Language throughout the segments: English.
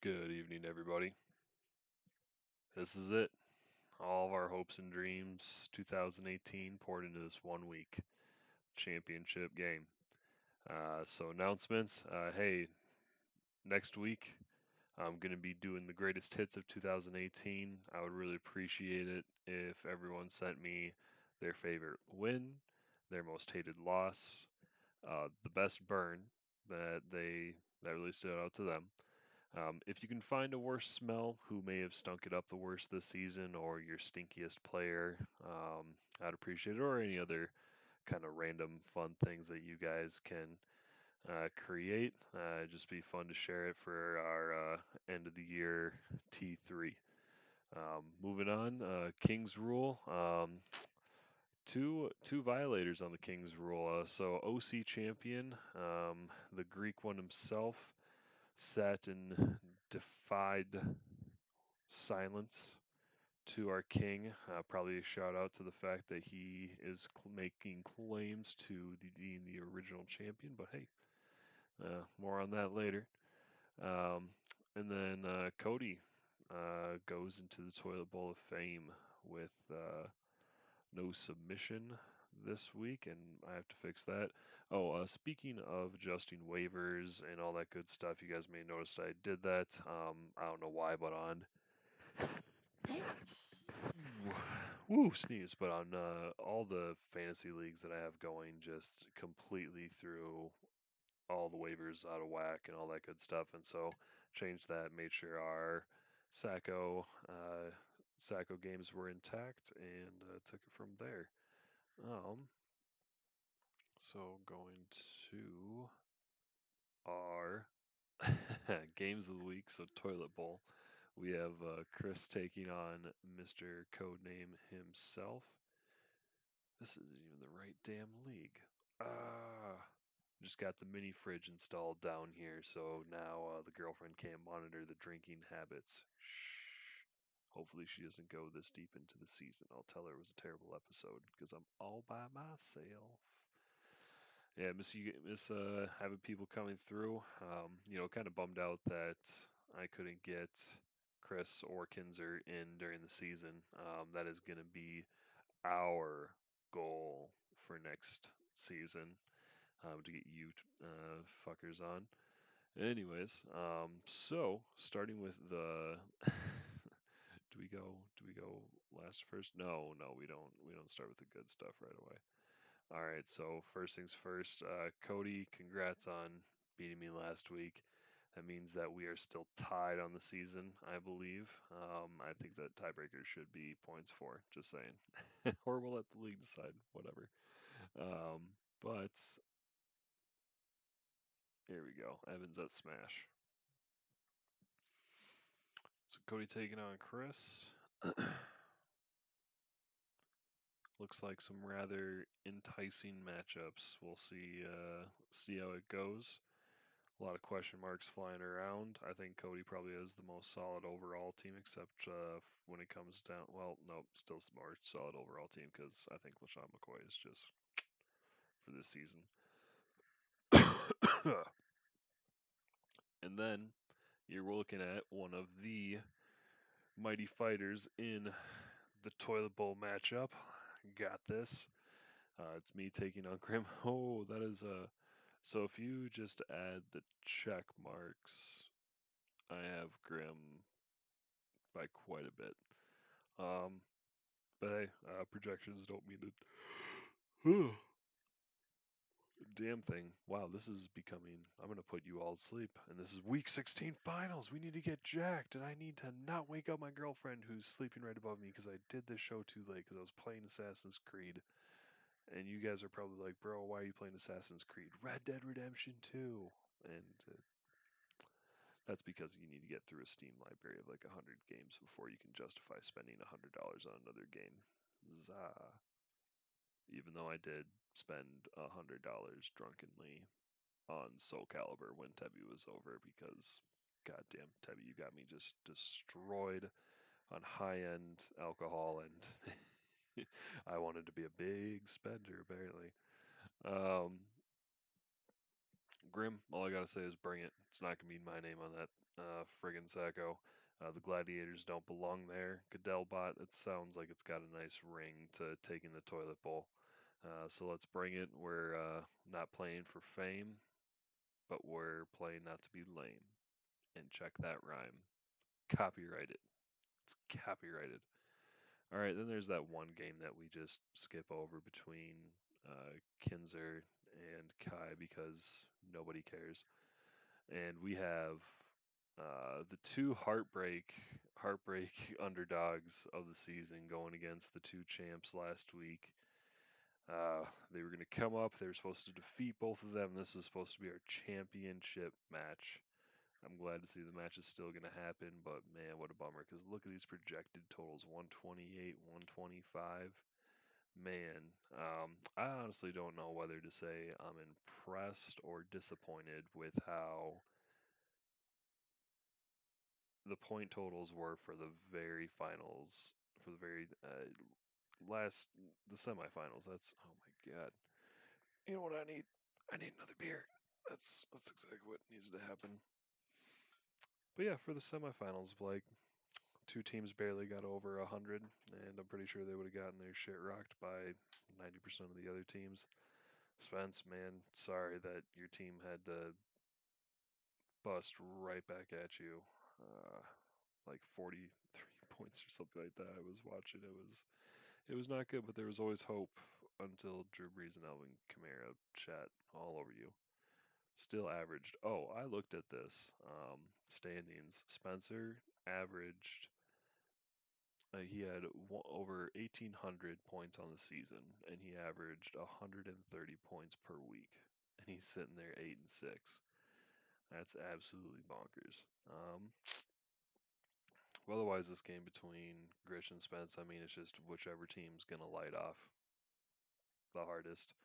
Good evening, everybody. This is it. All of our hopes and dreams, 2018, poured into this 1 week championship game. So, announcements. Hey, next week, I'm going to be doing the greatest hits of 2018. I would really appreciate it if everyone sent me their favorite win, their most hated loss, the best burn that really stood out to them. If you can find a worse smell who may have stunk it up the worst this season, or your stinkiest player, I'd appreciate it, or any other kind of random fun things that you guys can create. Just be fun to share it for our end of the year T3. Moving on, King's Rule. Two violators on the King's Rule. So OC champion, the Greek one himself, sat and defied silence to our king. Probably a shout out to the fact that he is making claims to being the original champion, but hey, more on that later. Um, and then Cody goes into the toilet bowl of fame with no submission this week, and I have to fix that. Oh, speaking of adjusting waivers and all that good stuff, you guys may notice I did that. I don't know why, but on woo sneeze, but on all the fantasy leagues that I have going, just completely threw all the waivers out of whack and all that good stuff, and so changed that, made sure our Sacco Sacco games were intact, and took it from there. Um, so going to our games of the week. So toilet bowl. We have Chris taking on Mr. Codename himself. This isn't even the right damn league. Ah, just got the mini fridge installed down here, so now the girlfriend can't monitor the drinking habits. Shh. Hopefully she doesn't go this deep into the season. I'll tell her it was a terrible episode because I'm all by myself. Yeah, miss having people coming through. Kind of bummed out that I couldn't get Chris or Kinzer in during the season. That is going to be our goal for next season, to get you fuckers on. Anyways, so starting with the do we go last first? No, no, we don't start with the good stuff right away. All right, so first things first, Cody, congrats on beating me last week. That means that we are still tied on the season, I believe. I think that tiebreaker should be points for, just saying. Or we'll let the league decide, whatever. But here we go. Evans at Smash. So Cody taking on Chris. Looks like some rather enticing matchups. We'll see how it goes. A lot of question marks flying around. I think Cody probably has the most solid overall team, except when it comes down. Well, no, still more solid overall team because I think LaShawn McCoy is just for this season. And then you're looking at one of the mighty fighters in the toilet bowl matchup. Got this. It's me taking on Grim. Oh, that is a. So if you just add the check marks, I have Grim by quite a bit. Um, but hey, projections don't mean it. Damn thing. Wow, this is becoming. I'm gonna put you all to sleep. And this is week 16 finals. We need to get jacked, and I need to not wake up my girlfriend who's sleeping right above me because I did this show too late because I was playing Assassin's Creed. And you guys are probably like, bro, why are you playing Assassin's Creed? Red Dead Redemption 2. And that's because you need to get through a Steam library of like 100 games before you can justify spending $100 on another game. Zah. Even though I did spend $100 drunkenly on Soul Calibur when Tebi was over because, goddamn, Tebi, you got me just destroyed on high end alcohol, and I wanted to be a big spender, apparently. Um, Grim, all I gotta say is bring it. It's not gonna be my name on that friggin' sacco. The gladiators don't belong there. Goodellbot, it sounds like it's got a nice ring to taking the toilet bowl. So let's bring it. We're not playing for fame, but we're playing not to be lame. And check that rhyme. Copyrighted. It's copyrighted. All right, then there's that one game that we just skip over between Kinzer and Kai because nobody cares. And we have the two heartbreak underdogs of the season going against the two champs last week. They were going to come up. They were supposed to defeat both of them. This is supposed to be our championship match. I'm glad to see the match is still going to happen, but man, what a bummer. Because look at these projected totals 128, 125. Man, I honestly don't know whether to say I'm impressed or disappointed with how the point totals were for the very finals, for the very last, the semifinals. That's, oh my God. You know what I need? I need another beer. That's exactly what needs to happen. But yeah, for the semifinals, like two teams barely got over 100, and I'm pretty sure they would have gotten their shit rocked by 90% of the other teams. Spence, man, sorry that your team had to bust right back at you, uh, like 43 points or something like that. I was watching. It was not good, but there was always hope until Drew Brees and Alvin Kamara chat all over you. Still averaged. Oh, I looked at this standings. Spencer averaged. He had over 1,800 points on the season, and he averaged 130 points per week. And he's sitting there 8-6. That's absolutely bonkers. Otherwise, this game between Grish and Spence, I mean, it's just whichever team's gonna light off the hardest.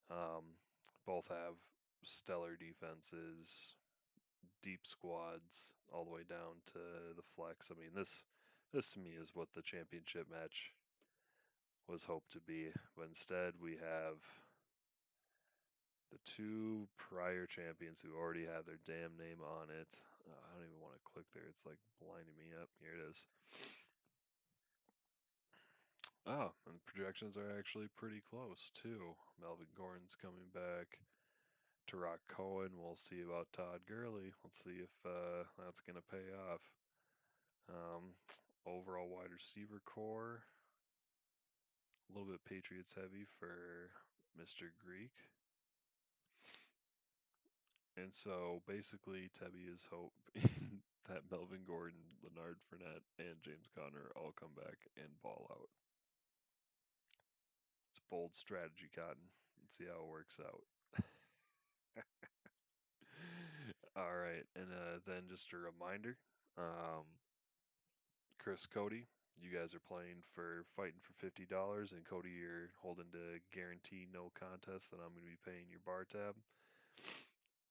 Um, Both have stellar defenses, deep squads, all the way down to the flex. I mean, this to me is what the championship match was hoped to be, but instead we have the two prior champions who already have their damn name on it. I don't even want to click there. It's like blinding me up. Here it is. Oh, and projections are actually pretty close too. Melvin Gordon's coming back. Tarak Cohen. We'll see about Todd Gurley. Let's see if that's going to pay off. Um, Overall wide receiver core. A little bit Patriots heavy for Mr. Greek. And so basically, Tebby is hoping that Melvin Gordon, Leonard Fournette, and James Conner all come back and ball out. It's bold strategy, Cotton. Let's see how it works out. All right, and then just a reminder, um, Chris, Cody, you guys are playing for fighting for $50, and Cody, you're holding to guarantee no contest that I'm going to be paying your bar tab.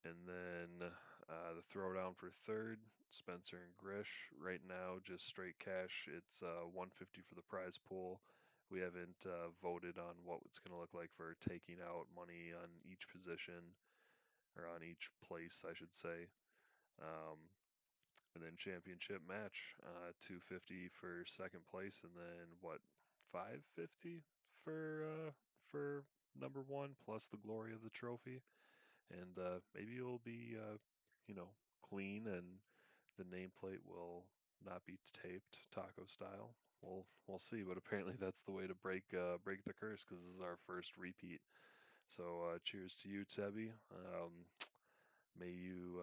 And then the throwdown for third, Spencer and Grish. Right now, just straight cash. It's 150 for the prize pool. We haven't voted on what it's going to look like for taking out money on each position or on each place, I should say. Um, and then championship match, 250 for second place, and then what, 550 for number one plus the glory of the trophy. And maybe it'll be clean, and the nameplate will not be taped taco style. We'll see, but apparently that's the way to break the curse because this is our first repeat. So cheers to you, Tebby. May you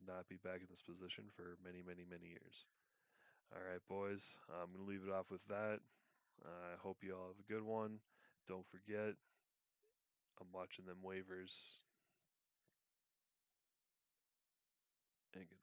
not be back in this position for many, many, many years. All right, boys. I'm gonna leave it off with that. I hope you all have a good one. Don't forget, I'm watching them waivers. And good